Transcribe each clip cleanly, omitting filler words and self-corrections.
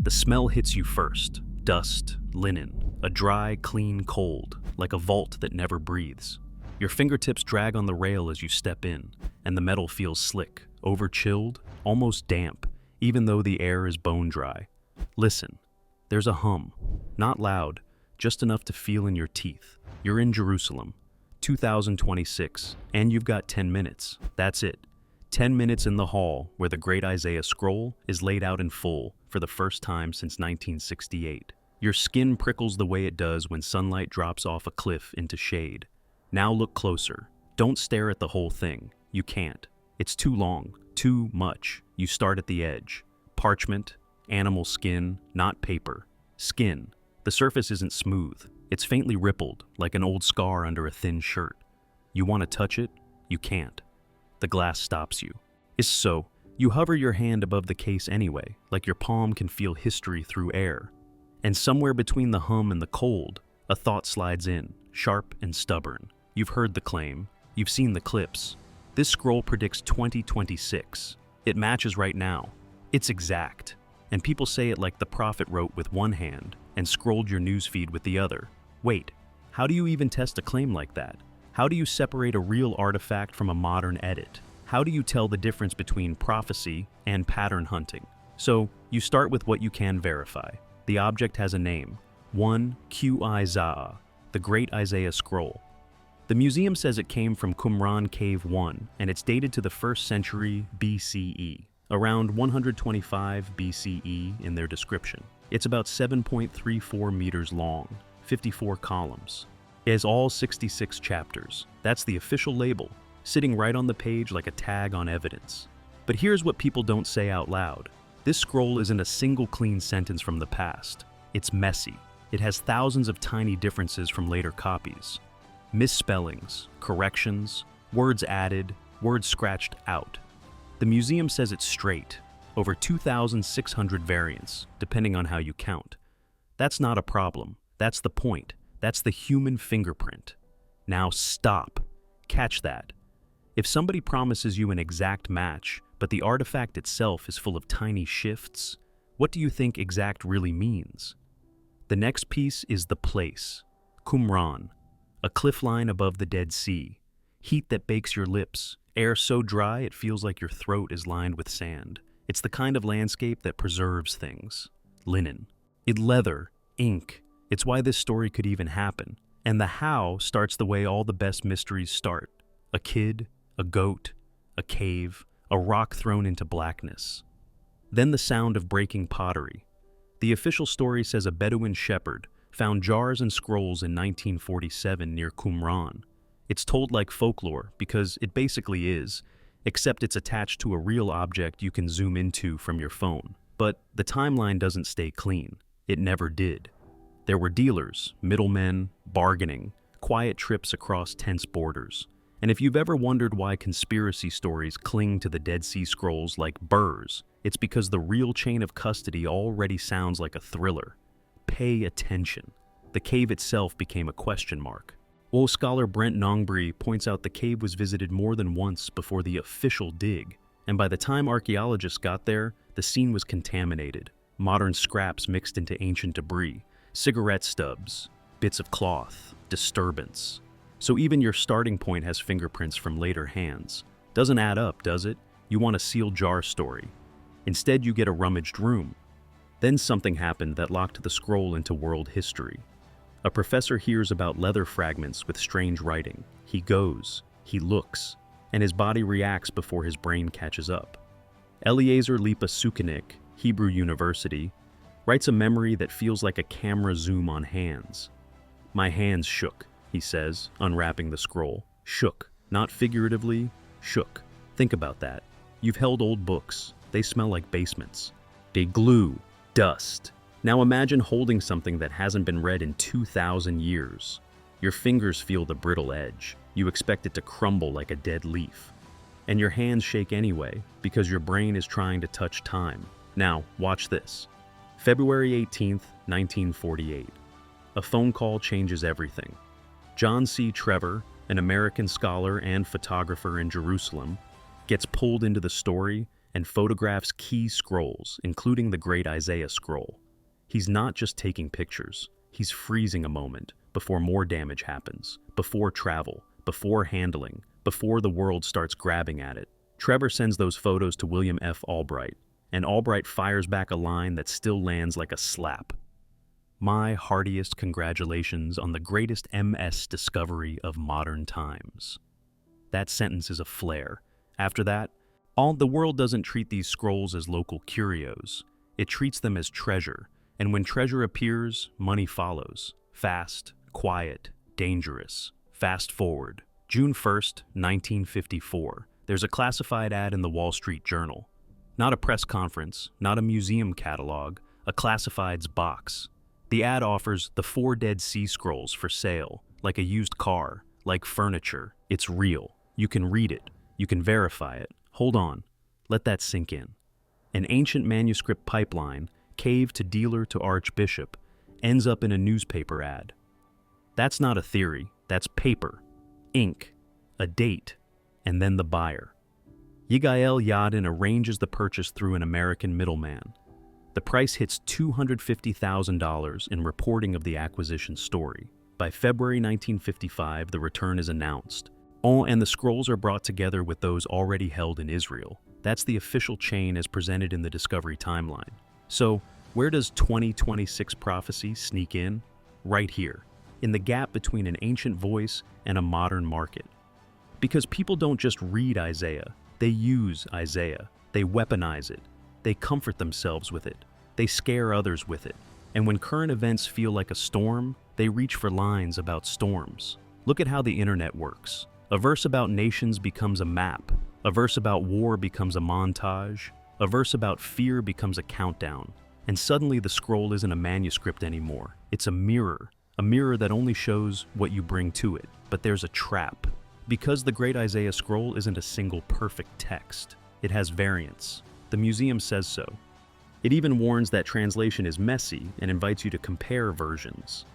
The smell hits you first. Dust, linen, a dry, clean cold, like a vault that never breathes. Your fingertips drag on the rail as you step in, and the metal feels slick, over-chilled, almost damp, even though the air is bone-dry. Listen. There's a hum. Not loud, just enough to feel in your teeth. You're in Jerusalem, 2026, and you've got 10 minutes. That's it. 10 minutes in the hall where the great Isaiah scroll is laid out in full for the first time since 1968. Your skin prickles the way it does when sunlight drops off a cliff into shade. Now look closer. Don't stare at the whole thing. You can't. It's too long, too much. You start at the edge. Parchment, animal skin, not paper. Skin. The surface isn't smooth. It's faintly rippled, like an old scar under a thin shirt. You want to touch it? You can't. The glass stops you. So, you hover your hand above the case anyway, like your palm can feel history through air. And somewhere between the hum and the cold, a thought slides in, sharp and stubborn. You've heard the claim. You've seen the clips. This scroll predicts 2026. It matches right now. It's exact. And people say it like the prophet wrote with one hand and scrolled your newsfeed with the other. Wait, how do you even test a claim like that? How do you separate a real artifact from a modern edit? How do you tell the difference between prophecy and pattern hunting? So, you start with what you can verify. The object has a name. 1 Qi, the Great Isaiah Scroll. The museum says it came from Qumran Cave 1, and it's dated to the 1st century BCE. Around 125 BCE in their description. It's about 7.34 meters long, 54 columns. It has all 66 chapters. That's the official label, sitting right on the page like a tag on evidence. But here's what people don't say out loud. This scroll isn't a single clean sentence from the past. It's messy. It has thousands of tiny differences from later copies. Misspellings, corrections, words added, words scratched out. The museum says it's straight, over 2,600 variants, depending on how you count. That's not a problem. That's the point. That's the human fingerprint. Now stop. Catch that. If somebody promises you an exact match, but the artifact itself is full of tiny shifts, what do you think exact really means? The next piece is the place. Qumran, a cliff line above the Dead Sea. Heat that bakes your lips. Air so dry it feels like your throat is lined with sand. It's the kind of landscape that preserves things. Linen. Leather. Ink. It's why this story could even happen. And the how starts the way all the best mysteries start. A kid, a goat, a cave, a rock thrown into blackness. Then the sound of breaking pottery. The official story says a Bedouin shepherd found jars and scrolls in 1947 near Qumran. It's told like folklore because it basically is, except it's attached to a real object you can zoom into from your phone. But the timeline doesn't stay clean. It never did. There were dealers, middlemen, bargaining, quiet trips across tense borders. And if you've ever wondered why conspiracy stories cling to the Dead Sea Scrolls like burrs, it's because the real chain of custody already sounds like a thriller. Pay attention. The cave itself became a question mark. Scholar Brent Nongbree points out the cave was visited more than once before the official dig, and by the time archaeologists got there, the scene was contaminated. Modern scraps mixed into ancient debris, cigarette stubs, bits of cloth, disturbance. So even your starting point has fingerprints from later hands. Doesn't add up, does it? You want a sealed jar story. Instead, you get a rummaged room. Then something happened that locked the scroll into world history. A professor hears about leather fragments with strange writing. He goes, he looks, and his body reacts before his brain catches up. Eliezer Lipa Sukenik, Hebrew University, writes a memory that feels like a camera zoom on hands. My hands shook, he says, unwrapping the scroll. Shook, not figuratively, shook. Think about that. You've held old books. They smell like basements. They glue, dust. Now imagine holding something that hasn't been read in 2,000 years. Your fingers feel the brittle edge. You expect it to crumble like a dead leaf. And your hands shake anyway, because your brain is trying to touch time. Now, watch this. February 18th, 1948. A phone call changes everything. John C. Trevor, an American scholar and photographer in Jerusalem, gets pulled into the story and photographs key scrolls, including the Great Isaiah Scroll. He's not just taking pictures, he's freezing a moment before more damage happens, before travel, before handling, before the world starts grabbing at it. Trevor sends those photos to William F. Albright, and Albright fires back a line that still lands like a slap. My heartiest congratulations on the greatest MS discovery of modern times. That sentence is a flare. After that, the world doesn't treat these scrolls as local curios. It treats them as treasure, and when treasure appears, money follows. Fast, quiet, dangerous. Fast forward. June 1st, 1954. There's a classified ad in the Wall Street Journal. Not a press conference, not a museum catalog, a classifieds box. The ad offers the 4 Dead Sea Scrolls for sale, like a used car, like furniture. It's real. You can read it. You can verify it. Hold on. Let that sink in. An ancient manuscript pipeline, cave to dealer to archbishop, ends up in a newspaper ad. That's not a theory. That's paper, ink, a date, and then the buyer. Yigael Yadin arranges the purchase through an American middleman. The price hits $250,000 in reporting of the acquisition story. By February 1955, the return is announced. And the scrolls are brought together with those already held in Israel. That's the official chain as presented in the Discovery timeline. So, where does 2026 prophecy sneak in? Right here, in the gap between an ancient voice and a modern market. Because people don't just read Isaiah, they use Isaiah, they weaponize it, they comfort themselves with it, they scare others with it, and when current events feel like a storm, they reach for lines about storms. Look at how the internet works. A verse about nations becomes a map, a verse about war becomes a montage, a verse about fear becomes a countdown, and suddenly the scroll isn't a manuscript anymore. It's a mirror that only shows what you bring to it. But there's a trap. Because the Great Isaiah Scroll isn't a single perfect text, it has variants. The museum says so. It even warns that translation is messy and invites you to compare versions.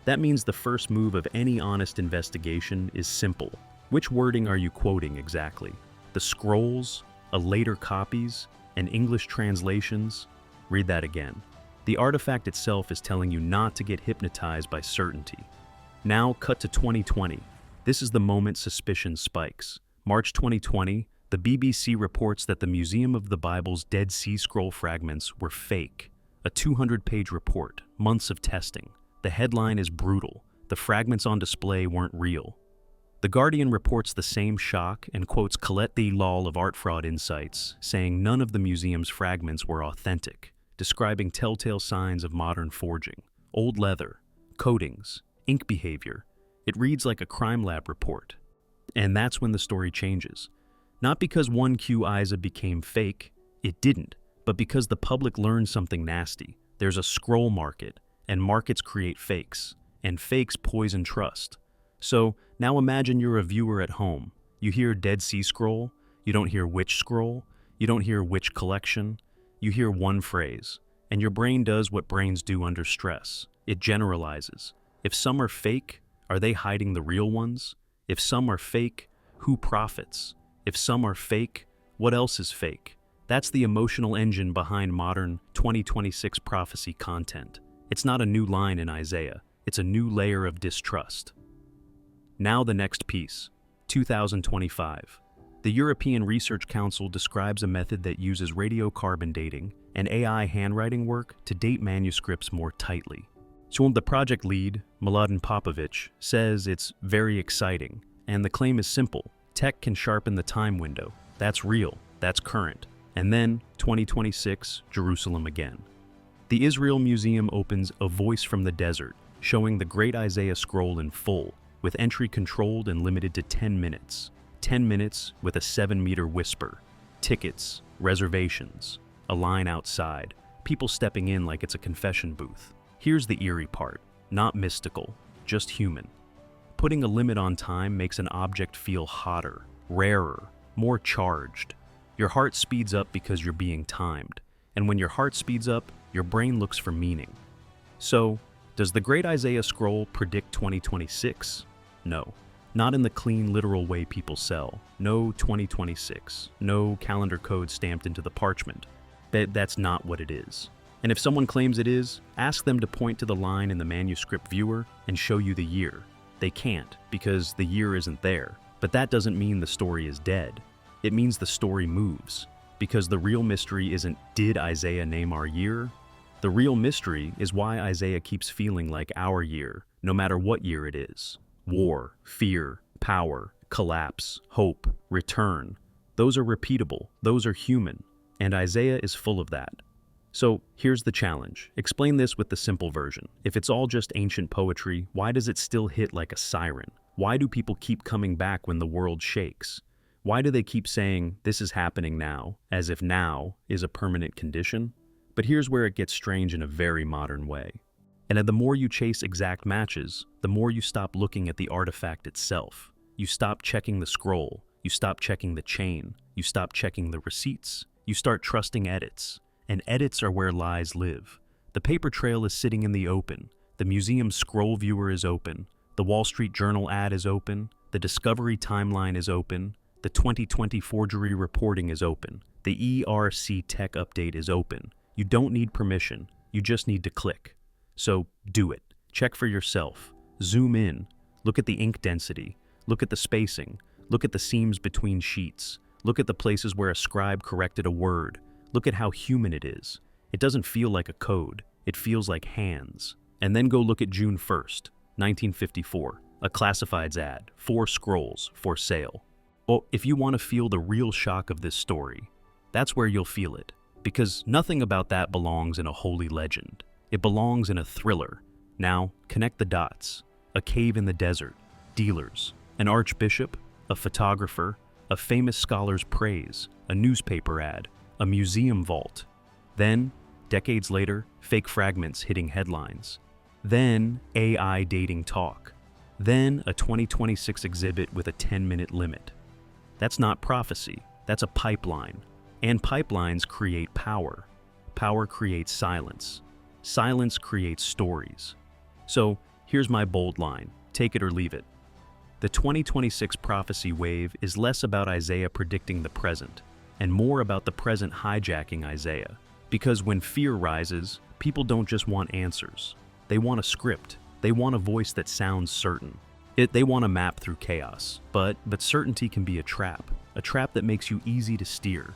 That means the first move of any honest investigation is simple. Which wording are you quoting exactly? The scrolls, a later copies, and English translations? Read that again. The artifact itself is telling you not to get hypnotized by certainty. Now, cut to 2020. This is the moment suspicion spikes. March 2020, the BBC reports that the Museum of the Bible's Dead Sea Scroll fragments were fake. A 200-page report, months of testing. The headline is brutal. The fragments on display weren't real. The Guardian reports the same shock and quotes Colette the Lal of Art Fraud Insights, saying none of the museum's fragments were authentic, describing telltale signs of modern forging. Old leather, coatings, ink behavior. It reads like a crime lab report. And that's when the story changes. Not because 1Q Isa became fake, it didn't, but because the public learned something nasty. There's a scroll market, and markets create fakes, and fakes poison trust. So, now imagine you're a viewer at home. You hear Dead Sea Scroll, you don't hear which scroll, you don't hear which collection, you hear one phrase, and your brain does what brains do under stress. It generalizes. If some are fake, are they hiding the real ones? If some are fake, who profits? If some are fake, what else is fake? That's the emotional engine behind modern 2026 prophecy content. It's not a new line in Isaiah, it's a new layer of distrust. Now the next piece, 2025. The European Research Council describes a method that uses radiocarbon dating and AI handwriting work to date manuscripts more tightly. So the project lead, Mladen Popovic, says it's very exciting, and the claim is simple. Tech can sharpen the time window. That's real, that's current. And then, 2026, Jerusalem again. The Israel Museum opens A Voice from the Desert, showing the Great Isaiah Scroll in full, with entry controlled and limited to 10 minutes. 10 minutes with a 7-meter whisper. Tickets, reservations, a line outside, people stepping in like it's a confession booth. Here's the eerie part. Not mystical, just human. Putting a limit on time makes an object feel hotter, rarer, more charged. Your heart speeds up because you're being timed. And when your heart speeds up, your brain looks for meaning. So, does the Great Isaiah Scroll predict 2026? No. Not in the clean, literal way people sell. No 2026. No calendar code stamped into the parchment. That's not what it is. And if someone claims it is, ask them to point to the line in the manuscript viewer and show you the year. They can't, because the year isn't there. But that doesn't mean the story is dead. It means the story moves. Because the real mystery isn't, did Isaiah name our year? The real mystery is why Isaiah keeps feeling like our year, no matter what year it is. War, fear, power, collapse, hope, return. Those are repeatable, those are human, and Isaiah is full of that. So here's the challenge. Explain this with the simple version. If it's all just ancient poetry, why does it still hit like a siren? Why do people keep coming back when the world shakes? Why do they keep saying, this is happening now, as if now is a permanent condition? But here's where it gets strange in a very modern way. And the more you chase exact matches, the more you stop looking at the artifact itself. You stop checking the scroll, you stop checking the chain, you stop checking the receipts, you start trusting edits. And edits are where lies live. The paper trail is sitting in the open, the museum scroll viewer is open, the Wall Street Journal ad is open, the Discovery timeline is open, the 2020 forgery reporting is open, the ERC tech update is open. You don't need permission, you just need to click. So do it. Check for yourself. Zoom in. Look at the ink density. Look at the spacing. Look at the seams between sheets. Look at the places where a scribe corrected a word. Look at how human it is. It doesn't feel like a code. It feels like hands. And then go look at June 1st, 1954. A classifieds ad. 4 scrolls for sale. Well, if you want to feel the real shock of this story, that's where you'll feel it. Because nothing about that belongs in a holy legend. It belongs in a thriller. Now, connect the dots. A cave in the desert, dealers, an archbishop, a photographer, a famous scholar's praise, a newspaper ad, a museum vault. Then, decades later, fake fragments hitting headlines. Then, AI dating talk. Then, a 2026 exhibit with a 10-minute limit. That's not prophecy, that's a pipeline. And pipelines create power. Power creates silence. Silence creates stories. So, here's my bold line. Take it or leave it. The 2026 prophecy wave is less about Isaiah predicting the present, and more about the present hijacking Isaiah. Because when fear rises, people don't just want answers. They want a script. They want a voice that sounds certain. They want a map through chaos. But certainty can be a trap that makes you easy to steer.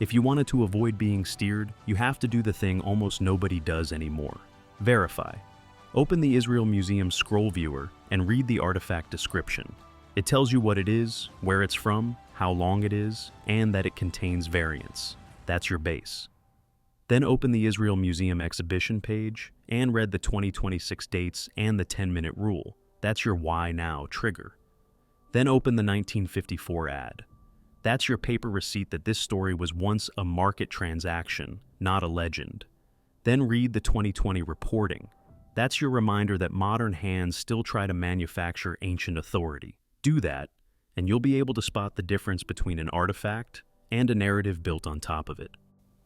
If you wanted to avoid being steered, you have to do the thing almost nobody does anymore. Verify. Open the Israel Museum scroll viewer and read the artifact description. It tells you what it is, where it's from, how long it is, and that it contains variants. That's your base. Then open the Israel Museum exhibition page and read the 2026 dates and the 10-minute rule. That's your why now trigger. Then open the 1954 ad. That's your paper receipt that this story was once a market transaction, not a legend. Then read the 2020 reporting. That's your reminder that modern hands still try to manufacture ancient authority. Do that, and you'll be able to spot the difference between an artifact and a narrative built on top of it.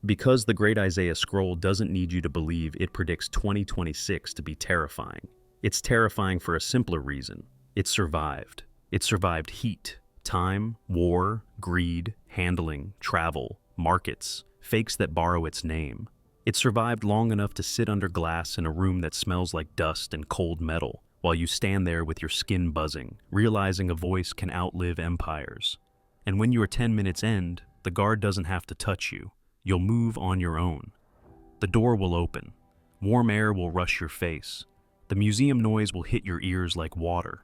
Because the Great Isaiah Scroll doesn't need you to believe it predicts 2026 to be terrifying. It's terrifying for a simpler reason. It survived. It survived heat, time, war, greed, handling, travel, markets, fakes that borrow its name. It survived long enough to sit under glass in a room that smells like dust and cold metal, while you stand there with your skin buzzing, realizing a voice can outlive empires. And when your 10 minutes end, the guard doesn't have to touch you. You'll move on your own. The door will open. Warm air will rush your face. The museum noise will hit your ears like water.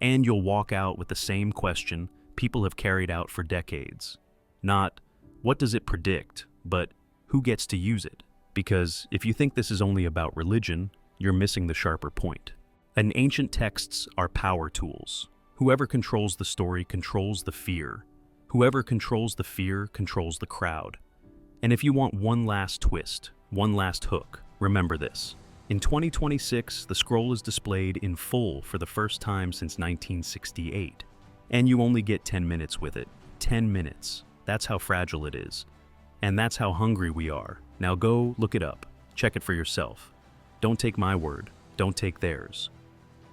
And you'll walk out with the same question people have carried out for decades. Not, what does it predict, but who gets to use it? Because if you think this is only about religion, you're missing the sharper point. And ancient texts are power tools. Whoever controls the story controls the fear. Whoever controls the fear controls the crowd. And if you want one last twist, one last hook, remember this. In 2026, the scroll is displayed in full for the first time since 1968. And you only get 10 minutes with it. 10 minutes. That's how fragile it is. And that's how hungry we are. Now go look it up. Check it for yourself. Don't take my word. Don't take theirs.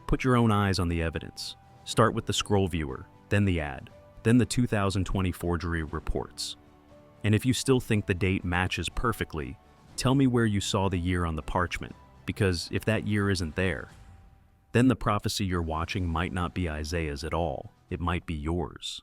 Put your own eyes on the evidence. Start with the scroll viewer, then the ad, then the 2020 forgery reports. And if you still think the date matches perfectly, tell me where you saw the year on the parchment, because if that year isn't there, then the prophecy you're watching might not be Isaiah's at all, it might be yours.